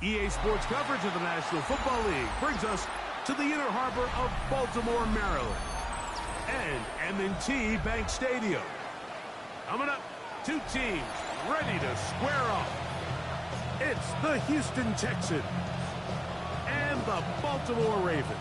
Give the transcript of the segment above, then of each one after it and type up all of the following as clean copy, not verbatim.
EA Sports coverage of the National Football League brings us to the inner harbor of Baltimore, Maryland, and M&T Bank Stadium. Coming up, two teams ready to square off. It's the Houston Texans and the Baltimore Ravens.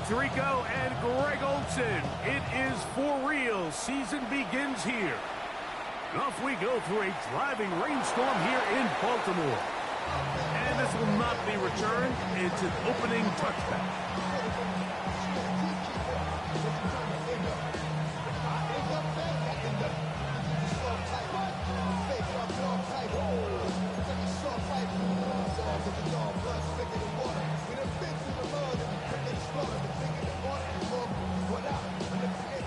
Tirico and Greg Olsen. It is for real. Season begins here. Off we go through a driving rainstorm here in Baltimore. And this will not be returned. It's an opening touchback.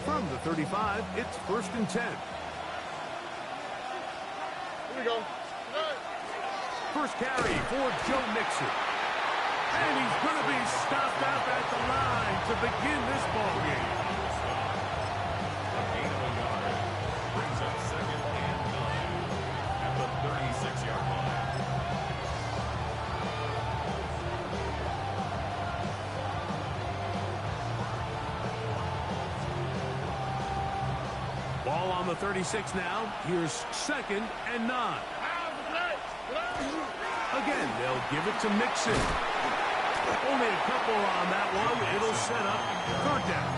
From the 35, it's 1st and 10. Here we go. First carry for Joe Mixon. And he's going to be stopped out at the line to begin this ball game. A gain of a yard brings up 2nd and 9 at the 36-yard line. Ball on the 36 now. Here's 2nd and 9. Again, they'll give it to Mixon. Only a couple on that one. It'll set up 3rd down.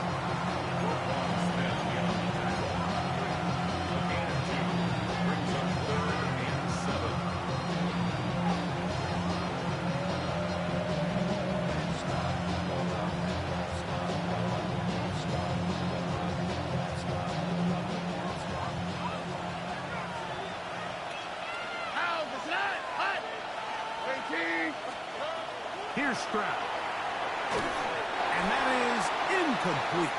Here's Stroud. And that is incomplete.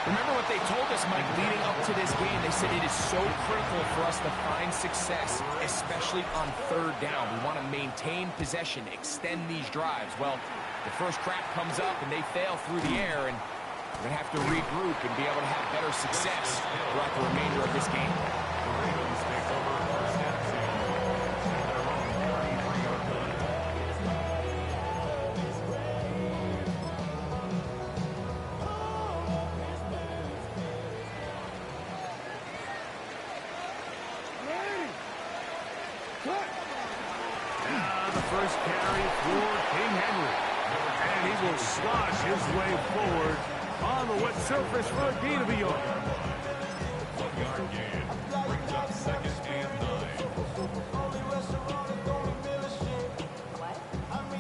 Remember what they told us, Mike, leading up to this game. They said it is so critical for us to find success, especially on 3rd down. We want to maintain possession, extend these drives. Well, the first crack comes up and they fail through the air, and we're going to have to regroup and be able to have better success throughout the remainder of this game. The Ravens take over 1st and 10 at their own 33-yard line. First carry for King Henry. And he will slosh his way forward on the wet surface for a gain of a yard. 1-yard gain brings up 2nd and 9.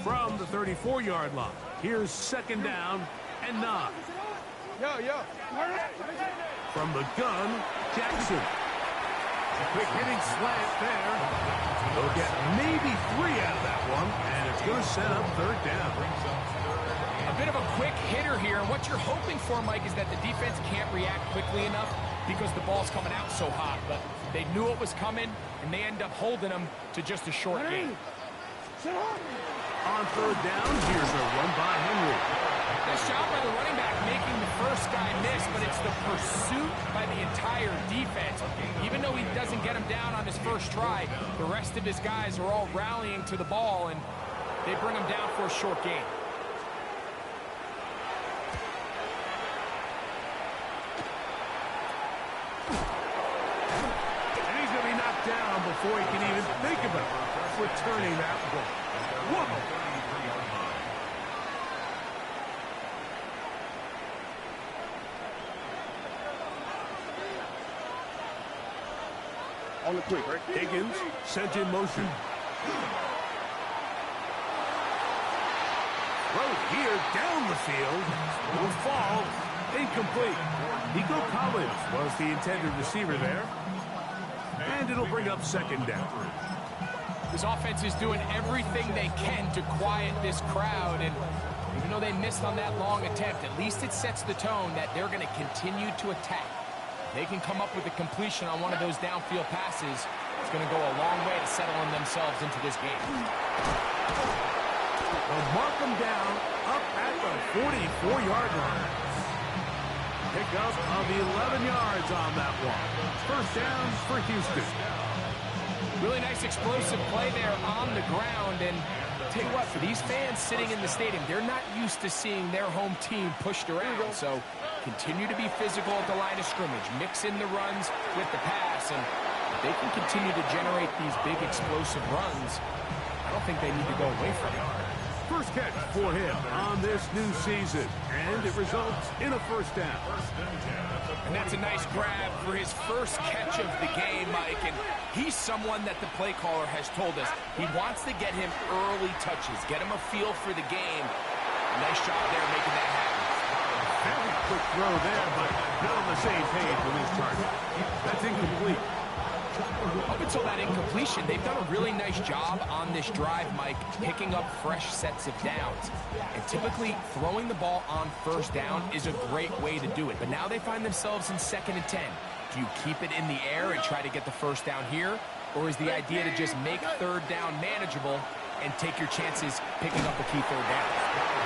From the 34-yard line, here's 2nd down and 9. From the gun, Jackson. Quick hitting slant there. They'll get maybe 3 out of that one, and it's going to set up 3rd down. A bit of a quick hitter here, and what you're hoping for, Mike, is that the defense can't react quickly enough because the ball's coming out so hot. But they knew it was coming, and they end up holding them to just a short gain. On 3rd down, here's a run by Henry. Nice job by the running back making the first guy miss, but it's the pursuit by the entire defense. Even though he doesn't get him down on his first try, the rest of his guys are all rallying to the ball, and they bring him down for a short gain. And he's going to be knocked down before he can even think about returning that ball. Whoa! On the quick, right? Higgins sent in motion. Throw here down the field. Will fall. Incomplete. Nico Collins was the intended receiver there. And it'll bring up 2nd down. This offense is doing everything they can to quiet this crowd, and even though they missed on that long attempt, at least it sets the tone that they're going to continue to attack. They can come up with a completion on one of those downfield passes. It's going to go a long way to settling themselves into this game. They'll mark them down up at the 44-yard line. Pickup of 11 yards on that one. First down for Houston. Really nice explosive play there on the ground. And I'll tell you what, for these fans sitting in the stadium, they're not used to seeing their home team pushed around. So continue to be physical at the line of scrimmage. Mix in the runs with the pass. And if they can continue to generate these big explosive runs, I don't think they need to go away from it. First catch for him on this new season, and it results in a first down. And that's a nice grab for his first catch of the game, Mike. And he's someone that the play caller has told us he wants to get him early touches, get him a feel for the game. Nice job there making that happen. Very quick throw there, but not on the same page with his target. That's incomplete. Up until that incompletion, they've done a really nice job on this drive, Mike, picking up fresh sets of downs. And typically, throwing the ball on first down is a great way to do it. But now they find themselves in 2nd and 10. Do you keep it in the air and try to get the first down here? Or is the idea to just make third down manageable and take your chances picking up a key third down?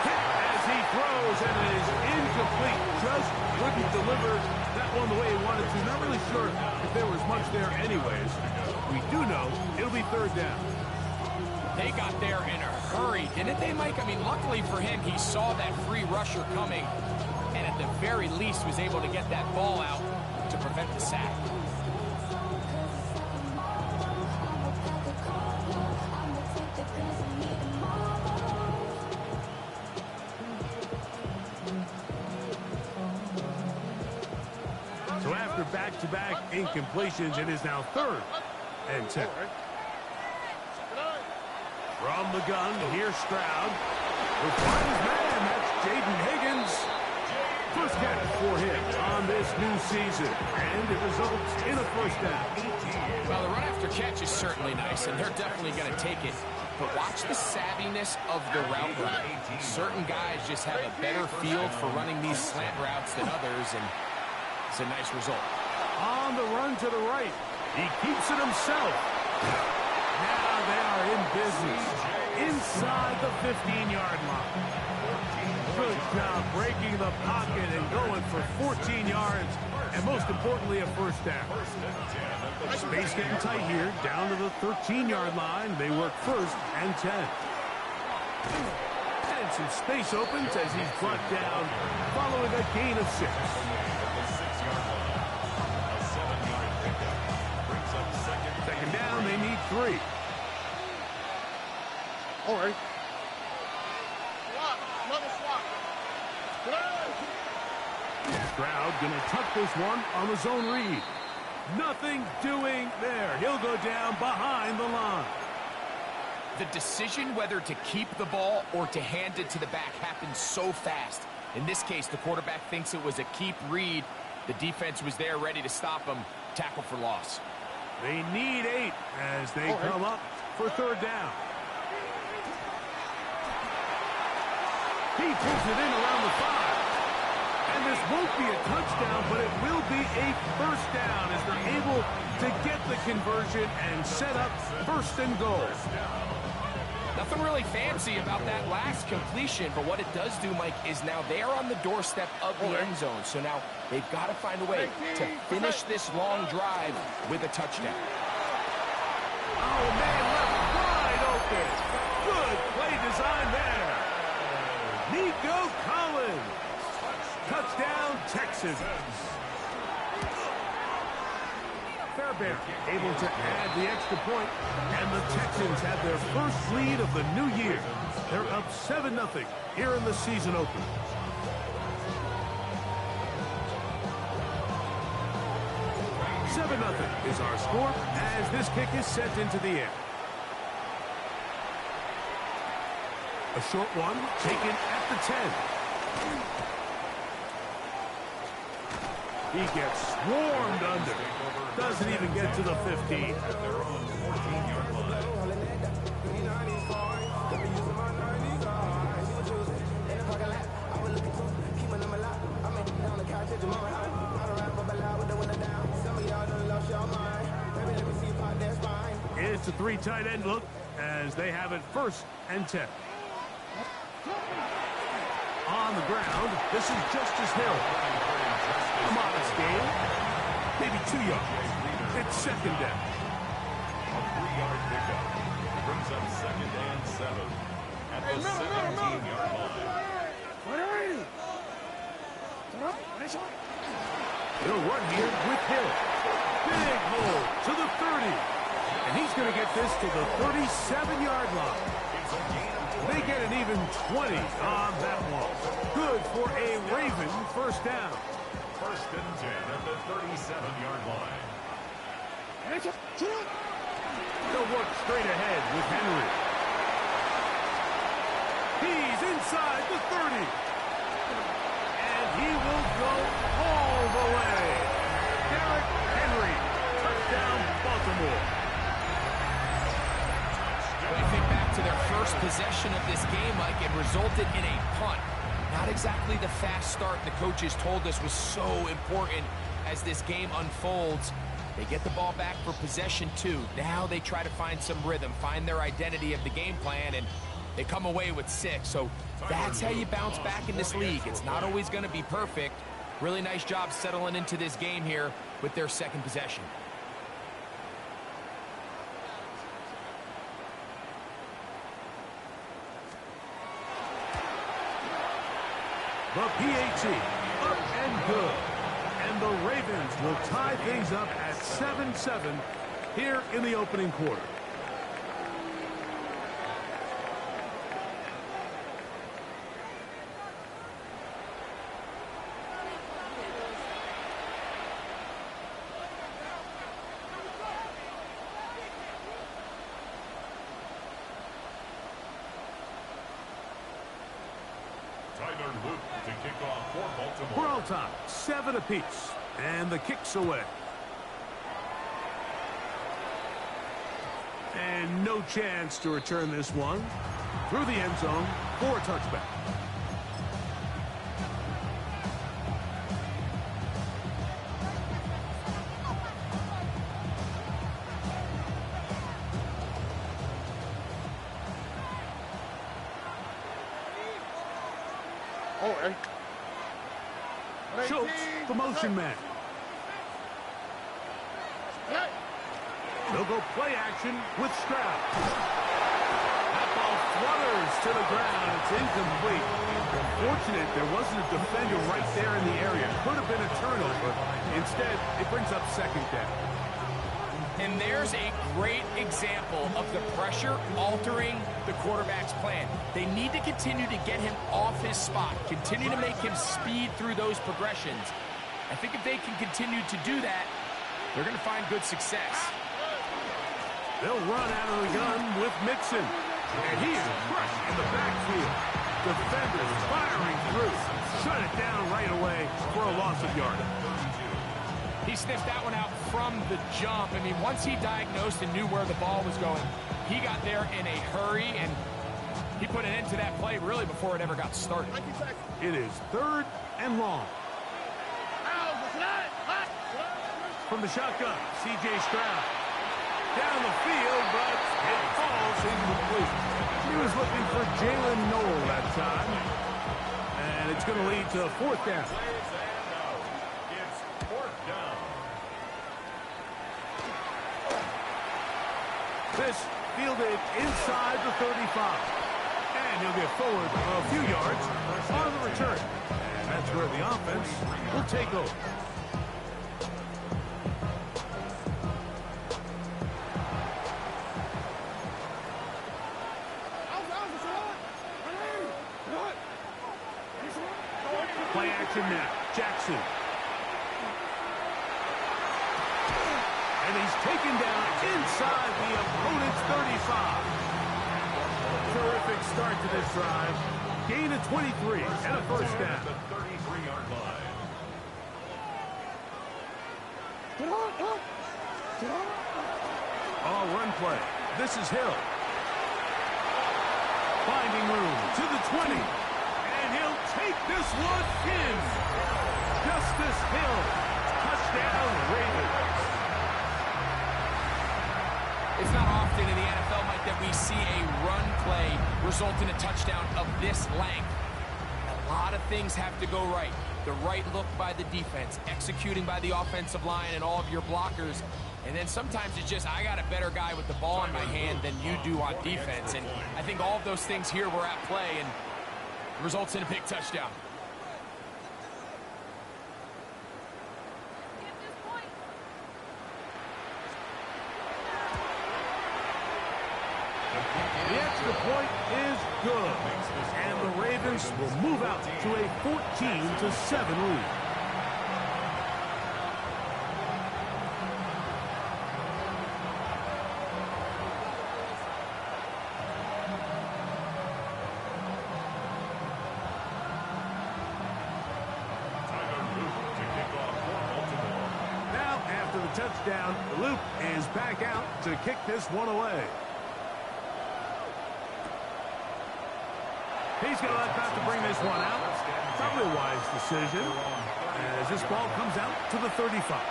As he throws, and it is incomplete. Just couldn't deliver that one the way he wanted to. Not really sure if there was much there anyways. We do know it'll be third down. They got there in a hurry, didn't they, Mike? I mean, luckily for him, he saw that free rusher coming, and at the very least was able to get that ball out to prevent the sack. So after back-to-back incompletions, it is now 3rd and 10. From the gun, here's Stroud. Who finds his man, that's Jaden Higgins. First catch for him on this new season, and it results in a first down. Well, the run after catch is certainly nice, and they're definitely going to take it. But watch the savviness of the route runner. Certain guys just have a better feel for running these slant routes than others, and it's a nice result. On the run to the right. He keeps it himself. Now they are in business inside the 15-yard line. Good job breaking the pocket and going for 14 yards, and most importantly, a first down. Space getting tight here, down to the 13-yard line. They work 1st and 10. And some space opens as he's brought down following a gain of 6. Second down, they need 3. All right. Stroud gonna tuck this one on the zone read. Nothing doing there. He'll go down behind the line. The decision whether to keep the ball or to hand it to the back happens so fast. In this case, the quarterback thinks it was a keep read. The defense was there ready to stop him. Tackle for loss. They need 8 as they come up for third down. He pulls it in around the 5. And this won't be a touchdown, but it will be a first down as they're able to get the conversion and set up 1st and goal. Nothing really fancy about that last completion, but what it does do, Mike, is now they're on the doorstep of the end zone. So now they've got to find a way to finish this long drive with a touchdown. Oh, man, left wide open. Good play design there. Nico Collins. Touchdown, Texans. Fairbairn able to add the extra point, and the Texans have their first lead of the new year. They're up 7-0 here in the season opener. $7-0 is our score as this kick is sent into the air. A short one taken at the 10. He gets swarmed under. Doesn't even get to the 15. It's a 3 tight end look as they have it 1st and 10. On the ground, this is Justice Hill. A modest gain, maybe 2 yards. It's 2nd down. A 3-yard pickup brings up 2nd and 7 at the 17-yard line. They'll run here with Hill. Big hole to the 30. And he's going to get this to the 37-yard line. They get an even 20 on that one. Good for a Raven 1st down. 1st and 10 at the 37-yard line. They'll work straight ahead with Henry. He's inside the 30. And he will go all the way. Derrick Henry, touchdown Baltimore. When you think back to their first possession of this game, Mike, it resulted in a punt. Not exactly the fast start the coaches told us was so important as this game unfolds. They get the ball back for possession 2. Now they try to find some rhythm, find their identity of the game plan, and they come away with 6. So that's how you bounce back in this league. It's not always going to be perfect. Really nice job settling into this game here with their 2nd possession. The PAT, up and good. And the Ravens will tie things up at 7-7 here in the opening quarter. Tyler Luke to kick off for Baltimore. We're on top, 7 apiece, and the kick's away. And no chance to return this one. Through the end zone for a touchback. Schultz, the motion man. They'll go play action with Stroud. That ball flutters to the ground. It's incomplete. Unfortunate there wasn't a defender right there in the area. Could have been a turnover. Instead, it brings up 2nd down. And there's a great example of the pressure altering the quarterback's plan. They need to continue to get him off his spot, continue to make him speed through those progressions. I think if they can continue to do that, they're going to find good success. They'll run out of the gun with Mixon. And he is crushed in the backfield. Defenders firing through. Shut it down right away for a loss of yardage. He sniffed that one out from the jump. I mean, once he diagnosed and knew where the ball was going, he got there in a hurry, and he put an end to that play really before it ever got started. It is 3rd and long. From the shotgun, C.J. Stroud. Down the field, but it falls incomplete. He was looking for Jalen Noel that time. And it's going to lead to 4th down. It's 4th down. This fielded inside the 35. And he'll get forward a few yards on the return. And that's where the offense will take over. Play action now. Jackson. And he's taken down inside the opponent's 35. Terrific start to this drive. Gain of 23 and a 1st down. The 33-yard line. All run play. This is Hill. Finding room to the 20. And he'll take this one in. Justice Hill. Touchdown, Ravens. It's not often we see a run play result in a touchdown of this length. A lot of things have to go right. The right look by the defense, executing by the offensive line and all of your blockers. And then sometimes it's just, I got a better guy with the ball in my hand than you do on defense. And I think all of those things here were at play and results in a big touchdown. The extra point is good, and the Ravens will move out to a 14-7 lead. Now, after the touchdown, Luke is back out to kick this one away. He's going to elect not to bring this one out. Probably a wise decision as this ball comes out to the 35.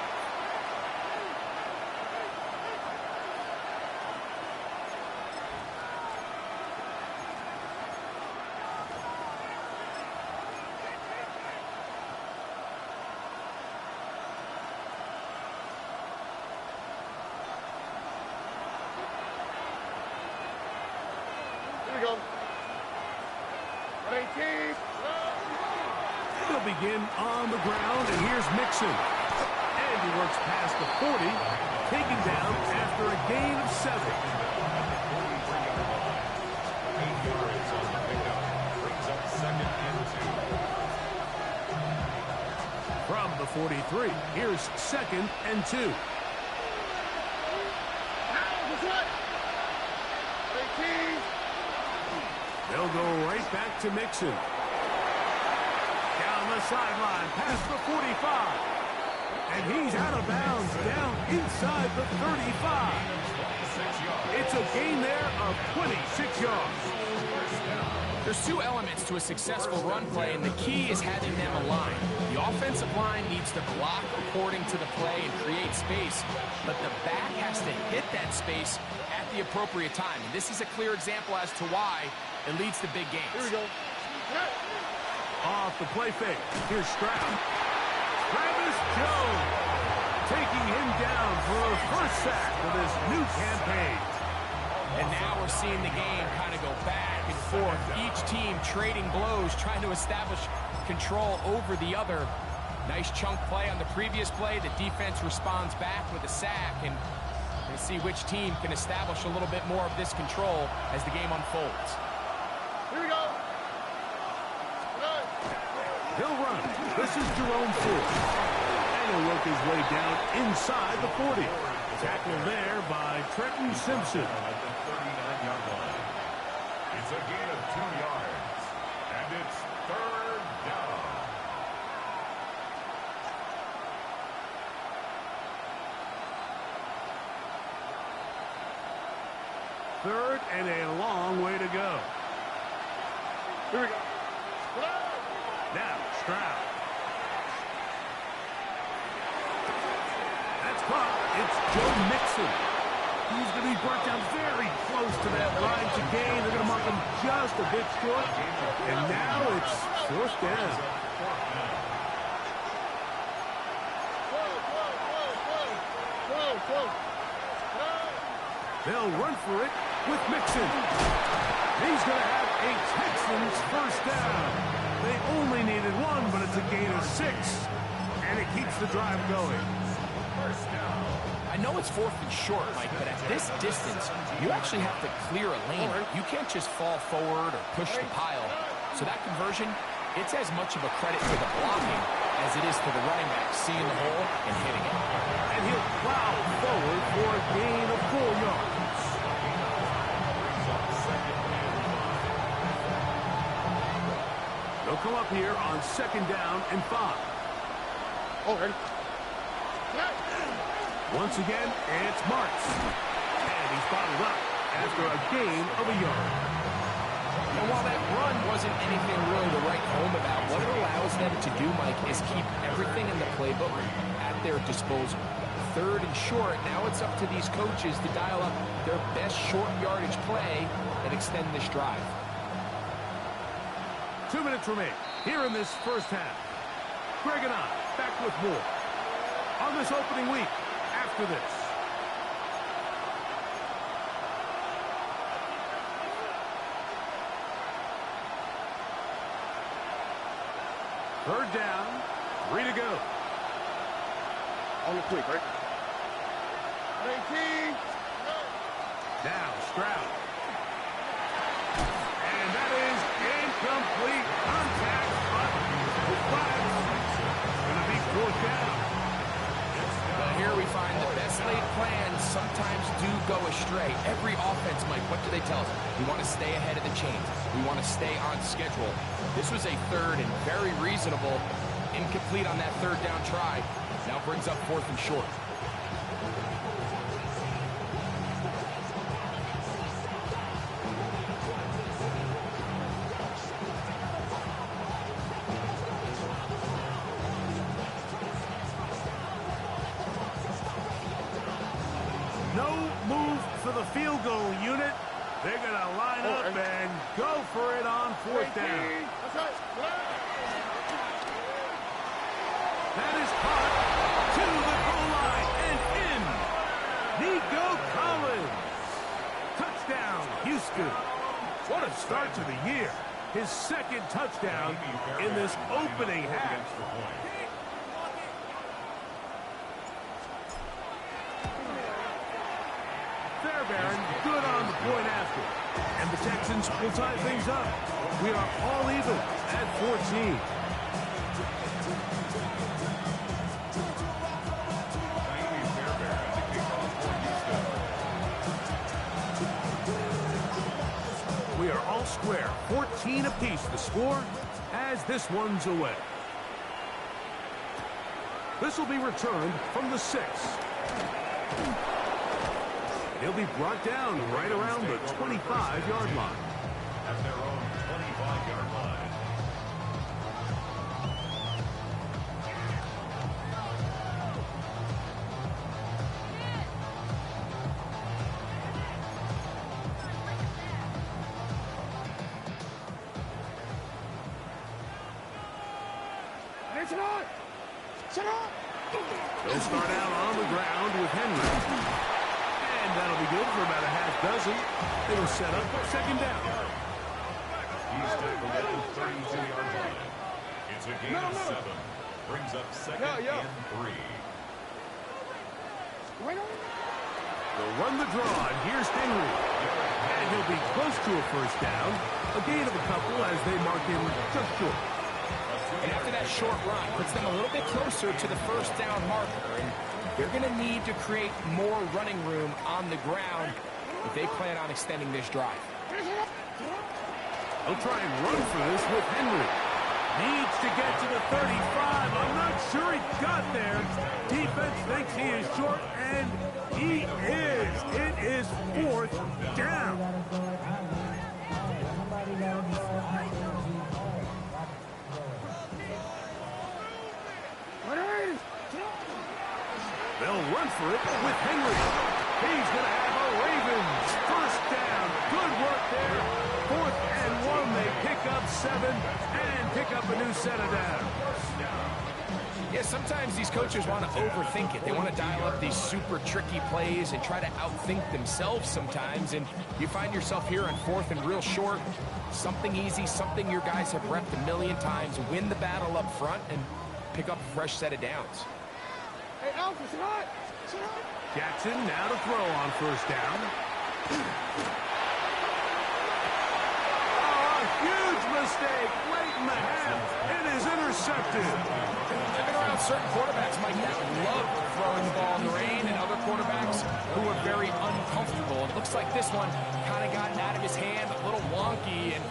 Here we go. He'll begin on the ground, and here's Mixon. And he works past the 40, taken down after a gain of 7. 8 yards on the pickup. Brings up 2nd and 2. From the 43, here's 2nd and 2. They'll go right back to Mixon. Down the sideline, past the 45. And he's out of bounds, down inside the 35. It's a gain there of 26 yards. There's two elements to a successful run play, and the key is having them aligned. The offensive line needs to block according to the play and create space, but the back has to hit that space at the appropriate time. And this is a clear example as to why it leads to big gains. Here we go. Off the play fake. Here's Stroud. Travis Jones taking him down for a first sack of this new campaign. And now we're seeing the game kind of go back and forth. Each team trading blows, trying to establish control over the other. Nice chunk play on the previous play. The defense responds back with a sack, and we'll see which team can establish a little bit more of this control as the game unfolds. Here we go. He'll run. This is Jerome Ford. And he'll work his way down inside the 40. Tackled there by Trenton Simpson. At the 39-yard line. It's a gain of 2 yards. And it's 3rd down. Third and a long way to go. Here we go. Now, Stroud. That's caught. It's Joe Mixon. He's going to be brought down very close to that line to gain. They're going to mark him just a bit short. And now it's 4th down. They'll run for it with Mixon. He's going to have a Texans first down. They only needed 1, but it's a gain of 6. And it keeps the drive going. First down. I know it's 4th and short, Mike, but at this distance, you actually have to clear a lane. You can't just fall forward or push the pile. So that conversion, it's as much of a credit to the blocking as it is to the running back seeing the hole and hitting it. And he'll plow forward for a gain of 4 yards. They'll come up here on 2nd down and 5. Ready? Once again, it's Marks. And he's bottled up after a gain of a yard. And while that run wasn't anything really to write home about, what it allows them to do, Mike, is keep everything in the playbook at their disposal. 3rd and short. Now it's up to these coaches to dial up their best short yardage play and extend this drive. 2 minutes remain here in this first half. Greg and I back with more on this opening week after this. Third down, 3 to go. On the quick, right? 19. Now Stroud. And that is incomplete contact, but the flag's going to be 4th down. Well, here we find the best laid plans sometimes do go astray. Every offense, Mike, what do they tell us? We want to stay ahead of the chains. We want to stay on schedule. This was a 3rd and very reasonable. Incomplete on that 3rd down try. Now brings up 4th and short. No move for the field goal unit. They're going to line up and go for it on 4th down. That's right. That is caught to the goal line and in. Nico Collins. Touchdown, Houston. What a start to the year. His 2nd touchdown in this opening half. Fairbairn, good on the point after. And the Texans will tie things up. We are all even at 14. We are all square. 14 apiece the score as this one's away. This will be returned from the 6. He'll be brought down right around the 25-yard line. At their own 25-yard line. They'll start out on the ground with Henry. And that'll be good for about a half dozen. They will set up 2nd down. He's tackled at the 32-yard line. It's a gain of 7. Brings up 2nd and 3. They'll run the draw, and here's Henry. And he'll be close to a 1st down. A gain of a couple as they mark him just short. And after that short run, puts them a little bit closer to the 1st down marker. And they're going to need to create more running room on the ground if they plan on extending this drive. They'll try and run for this with Henry. Needs to get to the 35. I'm not sure he got there. Defense thinks he is short, and he is. It is 4th down. They'll run for it with Henry. He's going to have a Ravens 1st down. Good work there. 4th and 1. They pick up 7 and pick up a new set of downs. Yeah, sometimes these coaches want to overthink it. They want to dial up these super tricky plays and try to outthink themselves sometimes. And you find yourself here on 4th and real short. Something easy, something your guys have repped a million times. Win the battle up front and pick up a fresh set of downs. Hey, Alpha, sit on. Jackson now to throw on 1st down. Oh, a huge mistake late in the half. It is intercepted. I've been around certain quarterbacks, Mike, that love throwing the ball in the rain, and other quarterbacks who are very uncomfortable. It looks like this one kind of gotten out of his hand, a little wonky, and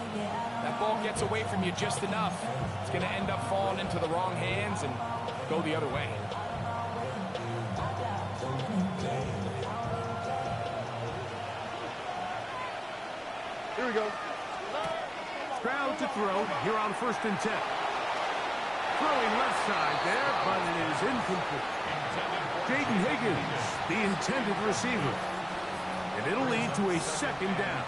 that ball gets away from you just enough. It's going to end up falling into the wrong hands and go the other way. Here we go. Stroud to throw here on 1st and 10. Throwing left side there, but it is incomplete. Intended for Jaden Higgins, the intended receiver. And it'll lead to a second down.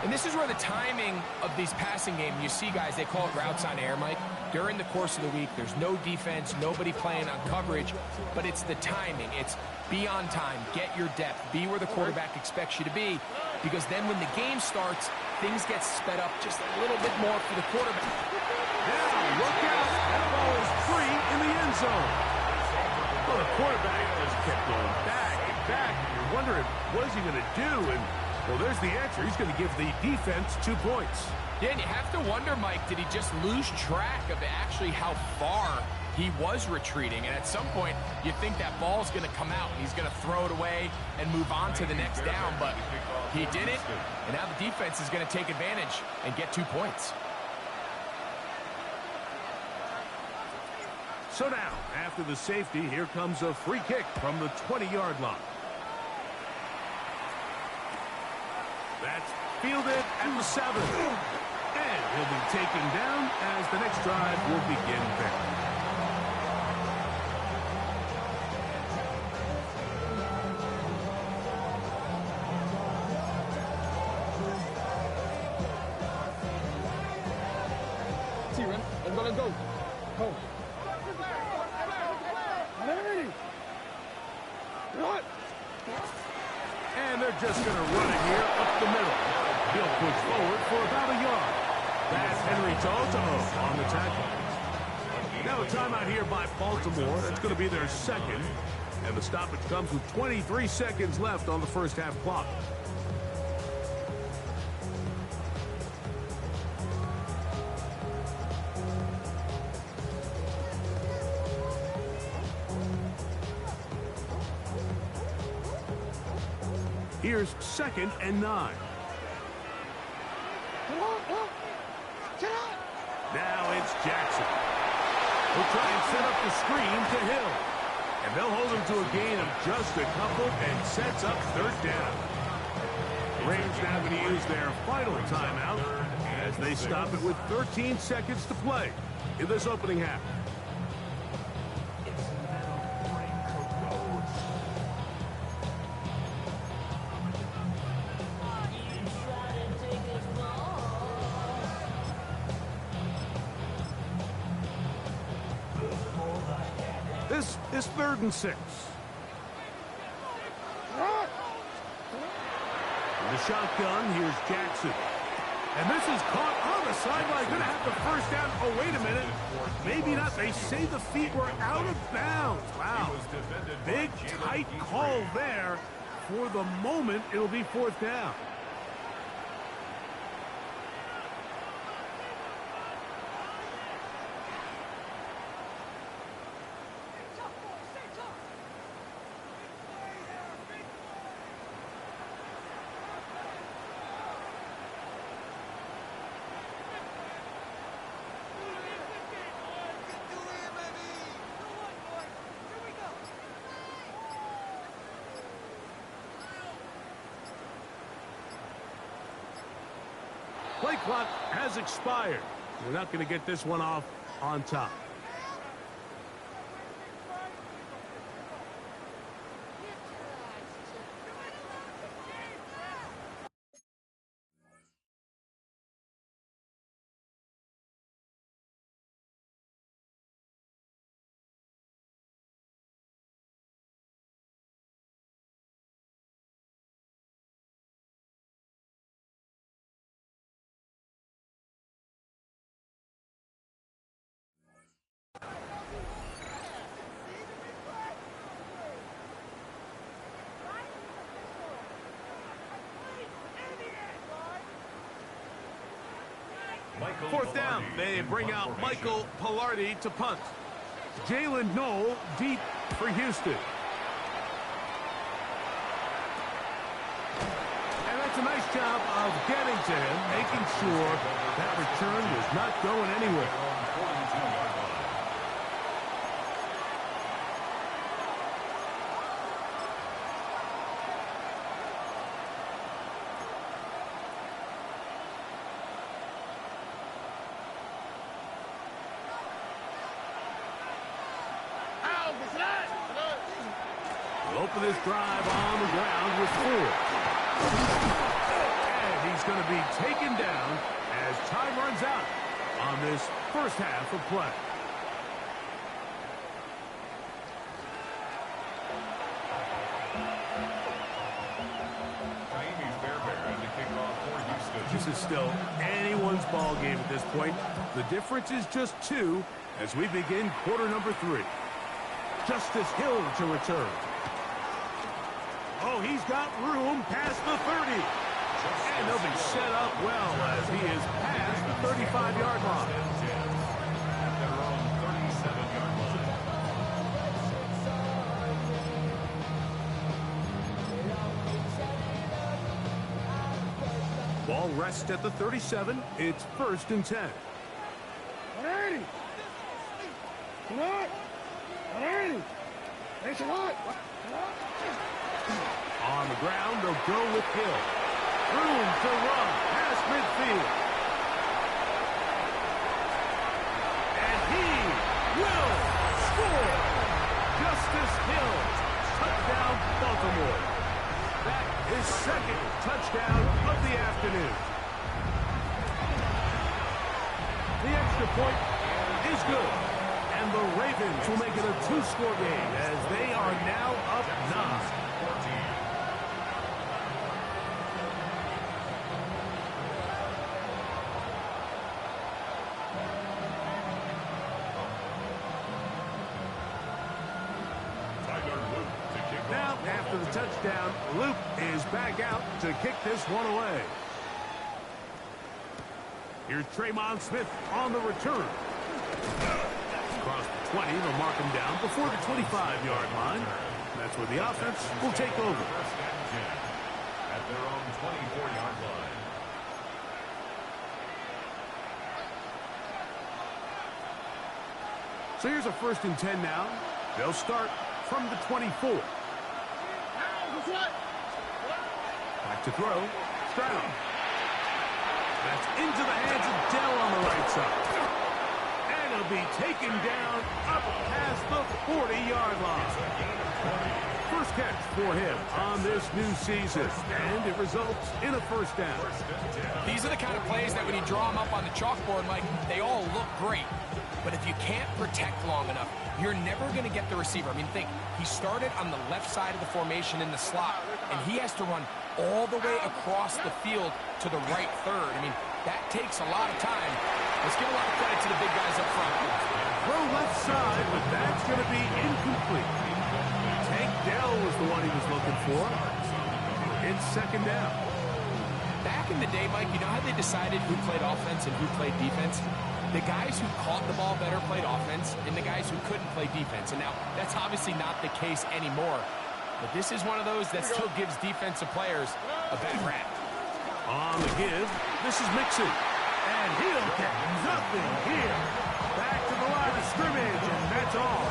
And this is where the timing of these passing games, you see guys, they call it routes on air, Mike. During the course of the week, there's no defense, nobody playing on coverage, but it's the timing. It's be on time, get your depth, be where the quarterback expects you to be, because then when the game starts, things get sped up just a little bit more for the quarterback. Now, look out. That ball is free in the end zone. Well, the quarterback just kept going back and back, and you're wondering, what is he going to do? And, well, there's the answer. He's going to give the defense 2 points. Yeah, and you have to wonder, Mike, did he just lose track of actually how far he was retreating? And at some point, you think that ball's going to come out, and he's going to throw it away and move on to the next down, but he did it, and now the defense is going to take advantage and get 2 points. So now, after the safety, here comes a free kick from the 20-yard line. That's fielded at the 7. And he'll be taken down as the next drive will begin there. Let's go. Go. And they're just going to run it here up the middle. He'll push forward for about a yard. That's Henry To'oTo'o on the tackle. Now a timeout here by Baltimore. That's going to be their second. And the stoppage comes with 23 seconds left on the first half clock. Here's 2nd and 9. Now it's Jackson. He'll try and set up the screen to Hill. And they'll hold him to a gain of just a couple and sets up 3rd down. The Rams now going to use their final timeout as they stop it with 13 seconds to play in this opening half. This is 3rd and 6. In the shotgun, here's Jackson. And this is caught on the sideline. Going to have the first down. Oh, wait a minute. Maybe not. They say the feet were out of bounds. Wow. Big, tight call there. For the moment, it'll be 4th down. Play clock has expired. We're not going to get this one off on top. Fourth down, they bring out Michael Palardy to punt. Jalen Knoll deep for Houston. And that's a nice job of getting to him, making sure that return was not going anywhere. They'll open this drive on the ground with 4. And he's going to be taken down as time runs out on this first half of play. This is still anyone's ball game at this point. The difference is just 2 as we begin quarter number 3. Justice Hill to return. Oh, he's got room past the 30. And they'll be set up well as he is past the 35-yard line. At their own 37-yard line. Ball rests at the 37. It's 1st and 10. Ready. Come on. Ready. Thanks a lot. On the ground, they'll go with Hill. Room to run past midfield. And he will score. Justice Hill. Touchdown, Baltimore. That is 2nd touchdown of the afternoon. The extra point is good. And the Ravens will make it a 2-score game as they are now up 9. Now, after the touchdown, Luke is back out to kick this one away. Here's Tremon Smith on the return. Across the 20, they'll mark him down before the 25-yard line. That's where the offense will take over. At their own 24-yard line. So here's a 1st and 10 now. They'll start from the 24. Back to throw. Stroud. That's into the hands of Dell on the right side. And he'll be taken down up past the 40-yard line. First catch for him on this new season. And it results in a 1st down. These are the kind of plays that when you draw them up on the chalkboard, Mike, they all look great. But if you can't protect long enough, you're never going to get the receiver. I mean, think, he started on the left side of the formation in the slot, and he has to run all the way across the field to the right third. I mean, that takes a lot of time. Let's give a lot of credit to the big guys up front. Throw left side, but that's going to be incomplete. Tank Dell was the one he was looking for. It's 2nd down. Back in the day, Mike, you know how they decided who played offense and who played defense? The guys who caught the ball better played offense, and the guys who couldn't play defense. And now, that's obviously not the case anymore. But this is one of those that still gives defensive players a bad rap. On the give, this is Mixon. And he'll get nothing here. Back to the line of scrimmage, and that's all.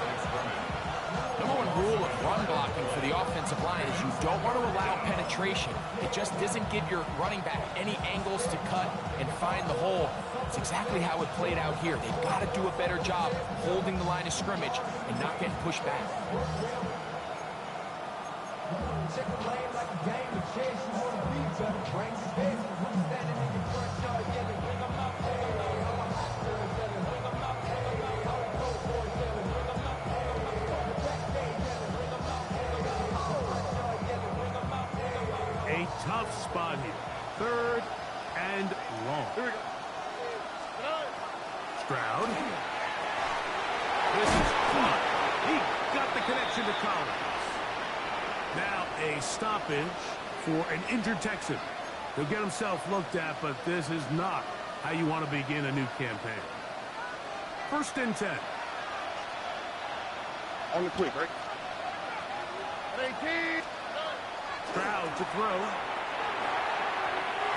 Number 1 rule of run blocking for the offensive line is you don't want to allow penetration. It just doesn't give your running back any angles to cut and find the hole. It's exactly how it played out here. They've got to do a better job holding the line of scrimmage and not getting pushed back. A tough spot here. 3rd and long. Here we go. Stroud. This is caught. He got the connection to Collins. Now a stoppage for an injured Texan. He'll get himself looked at, but this is not how you want to begin a new campaign. 1st and 10. On the quick, right? Stroud to throw.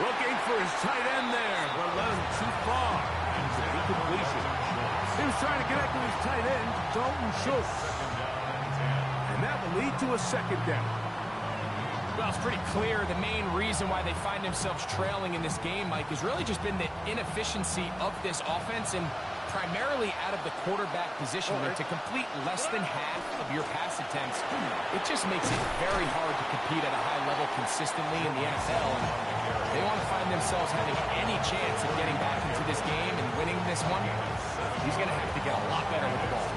Looking for his tight end there, but led him too far. Into incompletion. He was trying to connect with his tight end, Dalton Schultz. And that will lead to a 2nd down. Well, it's pretty clear the main reason why they find themselves trailing in this game, Mike, has really just been the inefficiency of this offense. And primarily out of the quarterback position. And to complete less than half of your pass attempts, it just makes it very hard to compete at a high level consistently in the NFL. And they want to find themselves having any chance of getting back into this game and winning this one. He's going to have to get a lot better with the ball.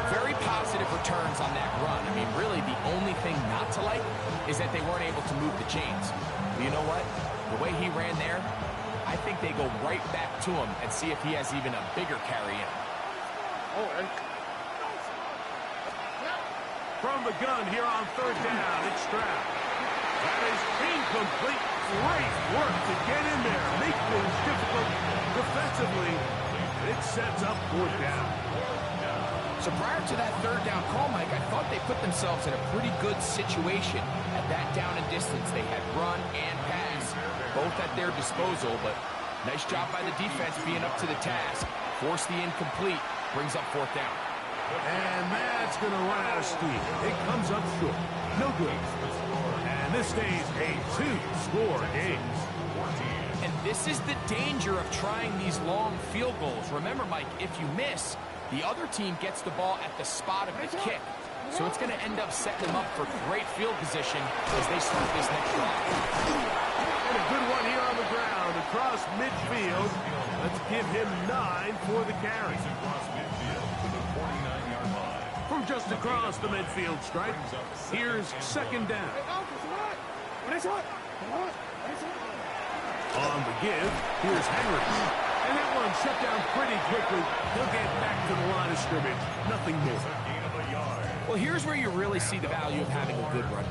Very positive returns on that run. I mean, really, the only thing not to like is that they weren't able to move the chains. But you know what? The way he ran there, I think they go right back to him and see if he has even a bigger carry in. From the gun here on third down, it's Stroud. That is incomplete. Great work to get in there. Make things difficult defensively. It sets up fourth down. So prior to that third down call, Mike, I thought they put themselves in a pretty good situation at that down and distance. They had run and pass, both at their disposal, but nice job by the defense being up to the task. Force the incomplete, brings up fourth down. And that's going to run out of steam. It comes up short. No good. And this stays a two-score game. And this is the danger of trying these long field goals. Remember, Mike, if you miss, the other team gets the ball at the spot of the kick. So it's going to end up setting them up for great field position as they start this next drive. And a good one here on the ground across midfield. Let's give him 9 for the carry. From just across the midfield stripe, here's second down. On the give, here's Henry. And that one shut down pretty quickly. He'll get back to the line of scrimmage. Nothing more. Well, here's where you really see the value of having a good run.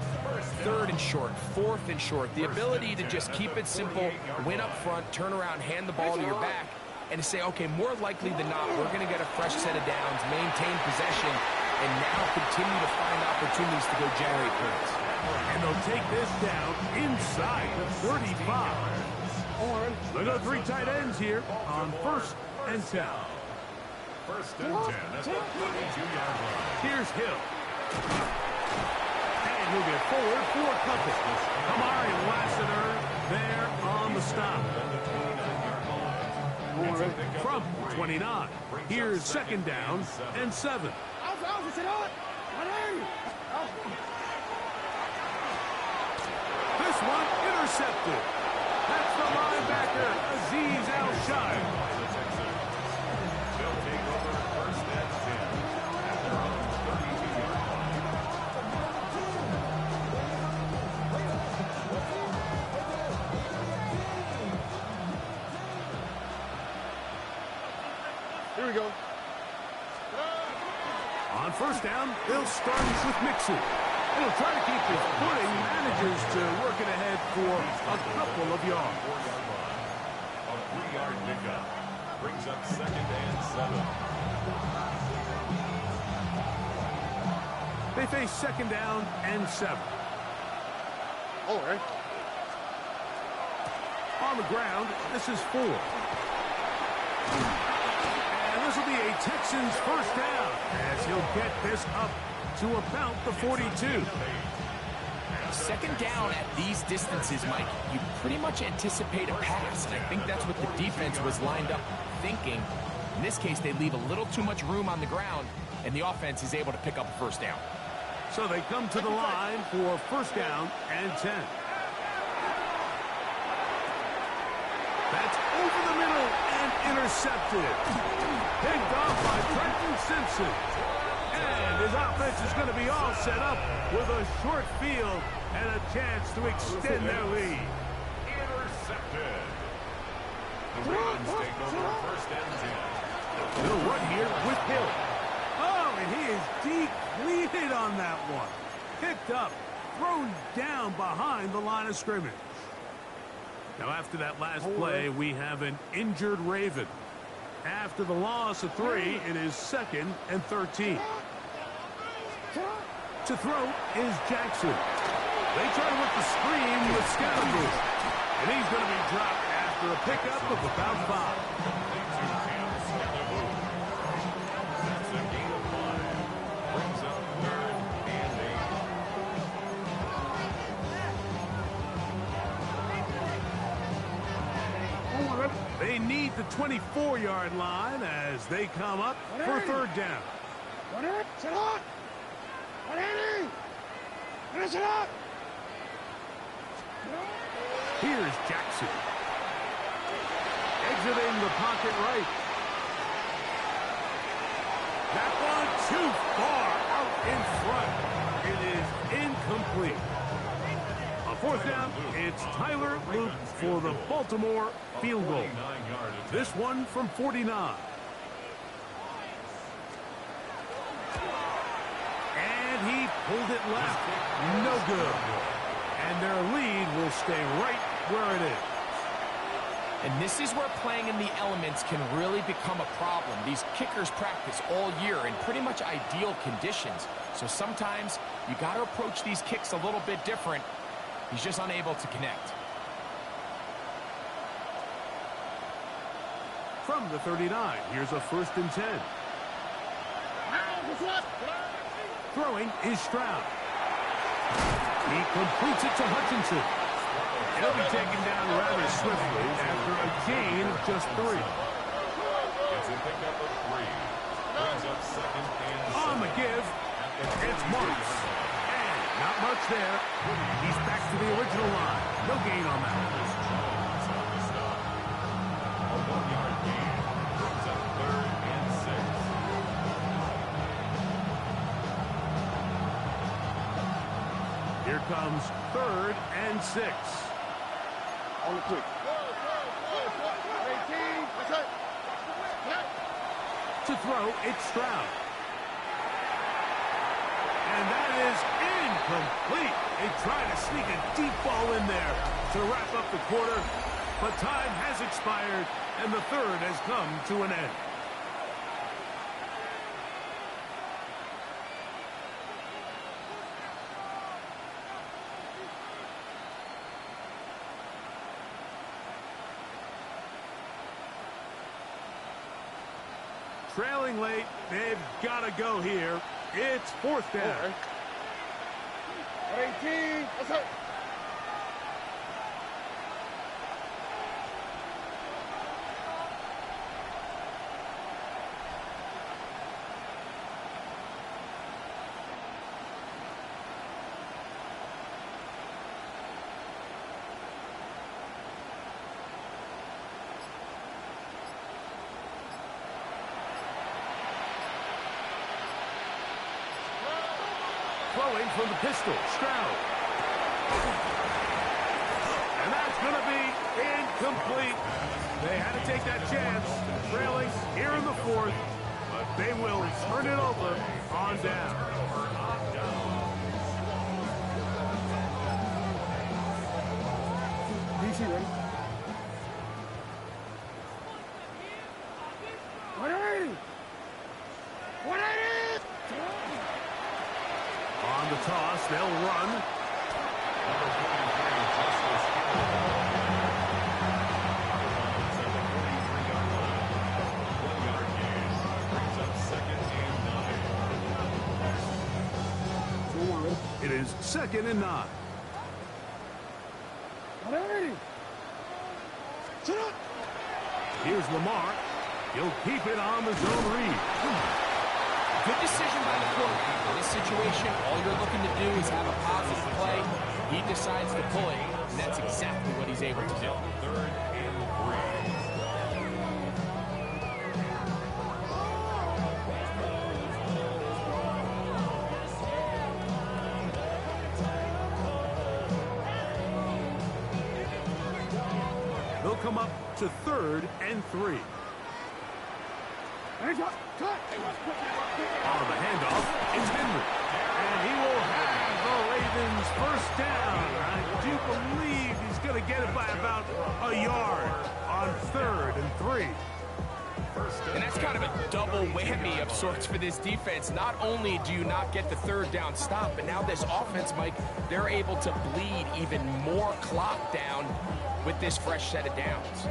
Third and short, fourth and short. The ability to just keep it simple, win up front, turn around, hand the ball to your back, and to say, okay, more likely than not, we're going to get a fresh set of downs, maintain possession, and now continue to find opportunities to go generate points. And they'll take this down inside the 35. They got 3 tight ends here on first and 10. First and 10 at the 32-yard line. Here's Hill. And he'll get forward for a couple. Amari Lassiter there on the stop. From 29. Here's second down and 7. This one intercepted. That's the linebacker, Azeez Al-Shai. They'll take over first and 10 at their own 32-yard line. Here we go. On first down, they'll start with Mixon. He'll try to keep his footing, manages to work it ahead for a couple of yards. 4-yard line. A 3-yard pickup brings up second and 7. They face second down and 7. All right. On the ground, this is 4. And this will be a Texans first down as he'll get this up to about the 42. Second down at these distances, Mike, you pretty much anticipate a pass, and I think that's what the defense was lined up thinking. In this case, they leave a little too much room on the ground, and the offense is able to pick up a first down. So they come to the line for first down and 10. That's over the middle and intercepted. Picked off by Trenton Simpson. And his offense is going to be all set up with a short field and a chance to extend their lead. Intercepted. The Ravens take over first and 10. They'll run here with Hill. Oh, and he is depleted on that one. Picked up, thrown down behind the line of scrimmage. Now, after that last play, we have an injured Raven. After the loss of 3, it is second and 13. To throw is Jackson. They try to work the screen with Scouting. And he's going to be dropped after a pickup of about 5. That's a gain of 5. Brings up third and 8. They They need the 24-yard line as they come up for third down. Here's Jackson. Exiting the pocket right. That one too far out in front. It is incomplete. On fourth down, it's Tyler Luke for the Baltimore field goal. This one from 49. And he pulled it left. No good. And their lead will stay right where it is. And this is where playing in the elements can really become a problem. These kickers practice all year in pretty much ideal conditions. So sometimes you got to approach these kicks a little bit different. He's just unable to connect. From the 39, here's a 1st and 10. Throwing is Stroud. He completes it to Hutchinson. He'll be taken down rather swiftly after a gain of just 3. It's a pickup of 3. Brings up 2nd and 7. On the give, it's Marks. And not much there. He's back to the original line. No gain on that. Jones on the stop. A 1-yard gain. Brings up 3rd and 6. Here comes 3rd and 6. On the quick. To throw, it's Stroud. And that is incomplete. They try to sneak a deep ball in there to wrap up the quarter, but time has expired, and the 3rd has come to an end. Trailing late, they've got to go here. It's 4th down. 18. Let's go. Throwing from the pistol, Stroud. And that's going to be incomplete. They had to take that chance. Trailing here in the 4th, but they will turn it over on down. DC ready? 180. 180. On the toss, they'll run. Number 43, Justice Hill. At the 43-yard line. 1-yard gain. Brings up 2nd and 9. It is 2nd and 9. 180. Sit up. Here's Lamar. He'll keep it on the zone read. Good decision by the quarterback. In this situation, all you're looking to do is have a positive play. He decides to pull it, and that's exactly what he's able to do. 3rd and 3. They'll come up to 3rd and 3. Cut. On the handoff, it's Henry. And he will have the Ravens first down. I do believe he's going to get it by about a yard on 3rd and 3. And that's kind of a double whammy of sorts for this defense. Not only do you not get the 3rd down stop, but now this offense, Mike, they're able to bleed even more clock down with this fresh set of downs.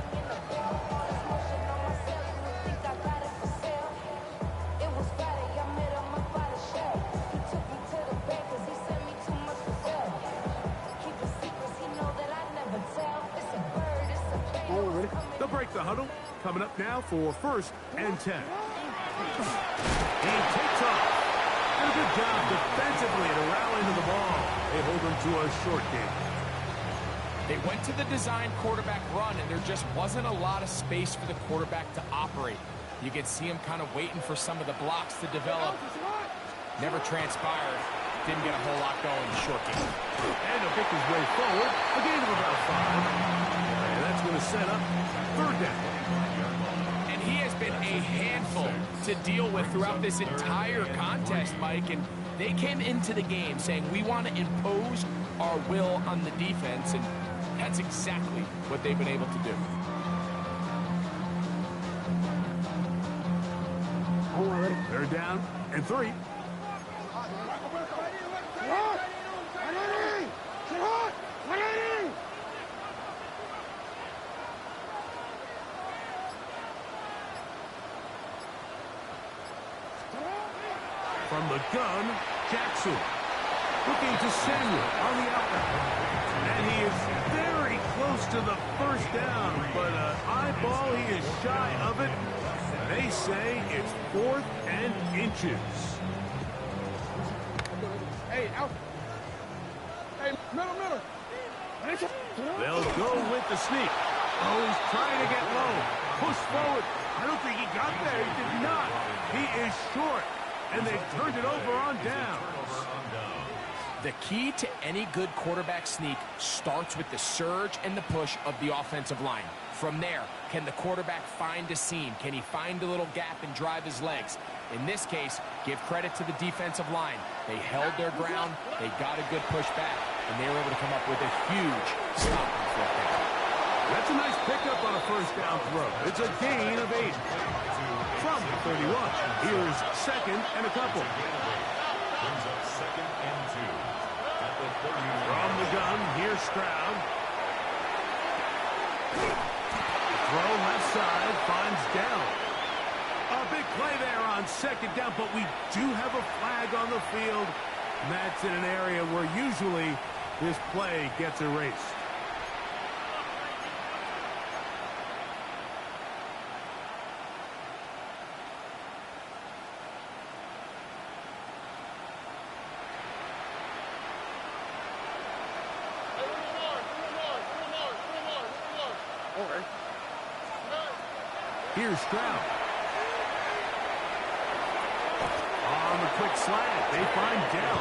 The They'll break the huddle. Coming up now for 1st and 10. He takes off. And a good job defensively to rally to the ball. They hold him to a short game. They went to the design quarterback run, and there just wasn't a lot of space for the quarterback to operate. You could see him kind of waiting for some of the blocks to develop. Never transpired. Didn't get a whole lot going in the short game. And he'll pick his way forward. A gain of about 5. And that's going to set up 3rd down. And he has been a handful to deal with throughout this entire contest, Mike. And they came into the game saying, we want to impose our will on the defense. And that's exactly what they've been able to do. They're down and 3. From the gun, Jackson. Looking to Samuel on the outlet. And he is very close to the 1st down, but an eyeball, he is shy of it. They say it's 4th and inches. Hey, out. Hey, middle. They'll go with the sneak. Oh, he's trying to get low. Push forward. I don't think he got there. He did not. He is short. And they turned it over on down. The key to any good quarterback sneak starts with the surge and the push of the offensive line. From there, can the quarterback find a seam? Can he find a little gap and drive his legs? In this case, give credit to the defensive line. They held their ground, they got a good push back, and they were able to come up with a huge stop on 4th down. That's a nice pickup on a 1st down throw. It's a gain of 8. From the 31. Here's 2nd and a couple. Brings up 2nd and 2. At the 30. From the gun, here's Stroud. Throw left side, finds down. A big play there on 2nd down, but we do have a flag on the field. And that's in an area where usually this play gets erased. Here's Stroud. On the quick slant, they find Dell.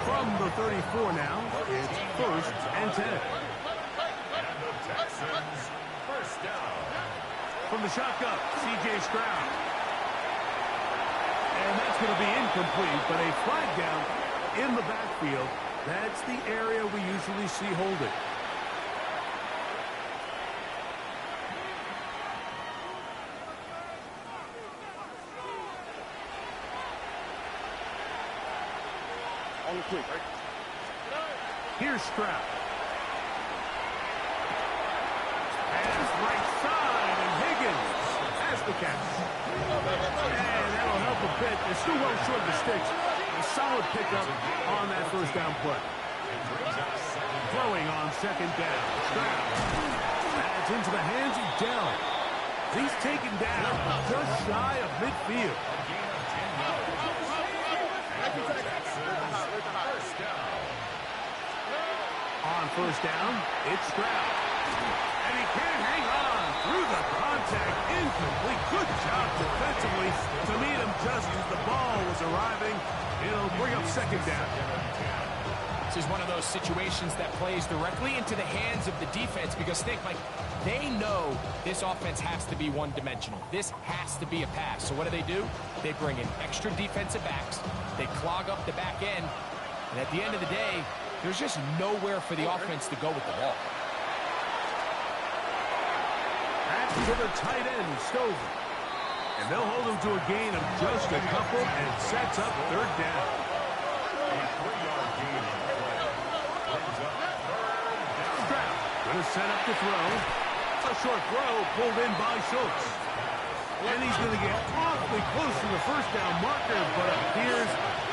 From the 34 now, it's 1st and 10. And the Texans, 1st down. From the shotgun, C.J. Stroud. And that's going to be incomplete, but a flag down in the backfield. That's the area we usually see holding. On the kick. Here's Stroud. Pass right side, and Higgins has the catch. And that'll help a bit. They're still well short of the sticks. A solid pickup on that 1st down play. Throwing on 2nd down. Stroud. Pass into the hands of Dell. He's taken down just shy of midfield. On 1st down, it's Stroud. And he can't hang on through the contact. Incomplete. Good job defensively to meet him just as the ball was arriving. It'll bring up 2nd down. This is one of those situations that plays directly into the hands of the defense because think, like, they know this offense has to be one-dimensional. This has to be a pass. So what do? They bring in extra defensive backs. They clog up the back end. And at the end of the day, there's just nowhere for the offense to go with the ball. Back to the tight end, Stover. And they'll hold him to a gain of just a couple, and it sets up 3rd down. Stroud going to set up the throw. A short throw pulled in by Schultz. And he's going to get awfully close to the 1st down marker, but appears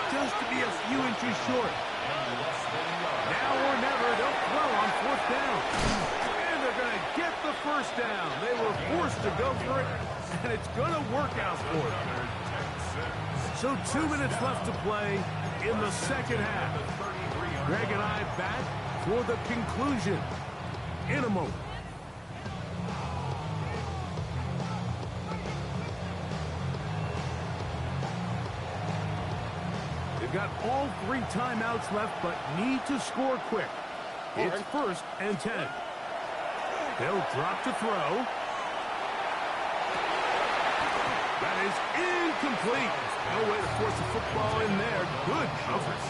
just to be a few inches short. Now or never, they'll throw on 4th down. And They're going to get the first down. They were forced to go for it, and it's going to work out for them. So 2 minutes left to play in the second half. Greg and I back for the conclusion in a moment. They've got all 3 timeouts left, but need to score quick. It's 1st and 10. They'll drop to throw. That is incomplete. No way to force the football in there. Good coverage.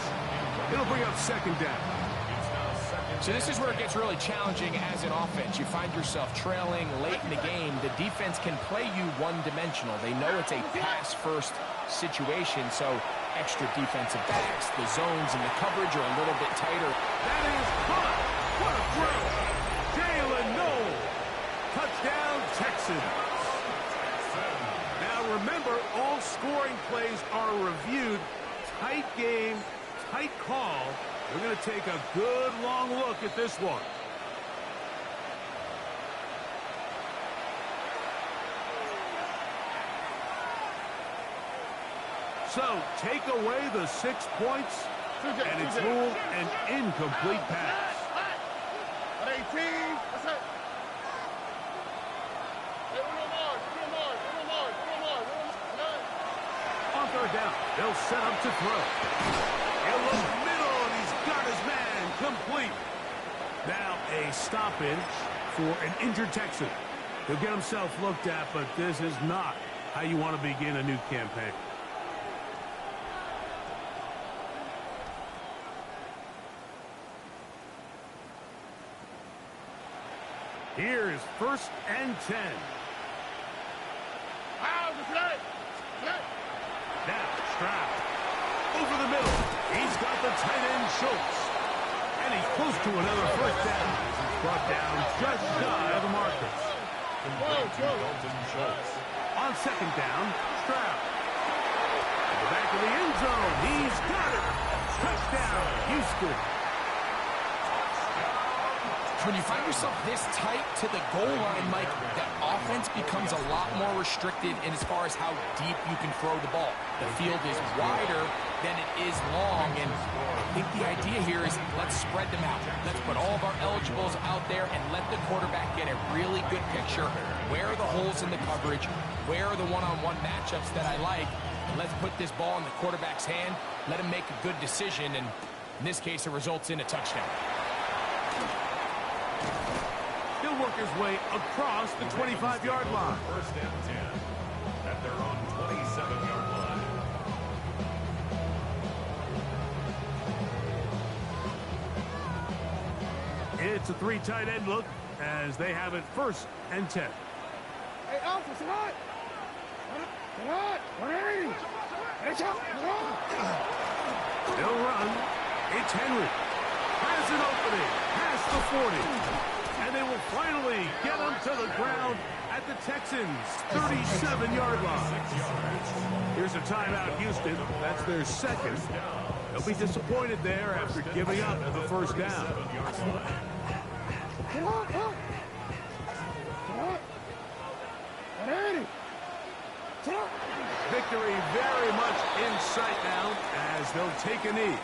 It'll bring up 2nd down. So this is where it gets really challenging as an offense. You find yourself trailing late in the game. The defense can play you one-dimensional. They know it's a pass-first situation, so extra defensive backs. The zones and the coverage are a little bit tighter. That is caught. What a throw. Jalen Noel. Touchdown, Texans. Now remember, all scoring plays are reviewed. Tight game, tight call. We're going to take a good long look at this one. So, take away the 6 points, and it's ruled an incomplete pass. At 18, that's it. Hey, On 3rd down, they'll set up to throw. In the middle, and he's got his man complete. Now a stoppage for an injured Texan. He'll get himself looked at, but this is not how you want to begin a new campaign. Here's 1st and 10. Now, Stroud. Over the middle. He's got the tight end, Schultz. And he's close to another 1st down. He's brought down just shy of the markers. On 2nd down, Stroud. In the back of the end zone. He's got it. Touchdown, Houston. When you find yourself this tight to the goal line, Mike, the offense becomes a lot more restricted in as far as how deep you can throw the ball. The field is wider than it is long, and I think the idea here is let's spread them out. Let's put all of our eligibles out there and let the quarterback get a really good picture. Where are the holes in the coverage? Where are the one-on-one matchups that I like? And let's put this ball in the quarterback's hand, let him make a good decision, and in this case, it results in a touchdown. He'll work his way across the 25-yard line. 1st and 10 at their own 27-yard line. It's a 3 tight end look as they have it 1st and 10. Hey, Alpha, it's hot. Hot. 180. It's up. They'll run. It's Henry. Has an opening. Past the 40. And they will finally get him to the ground at the Texans' 37-yard line. Here's a timeout, Houston. That's their 2nd. They'll be disappointed there after giving up the 1st down. Victory very much in sight now as they'll take a knee.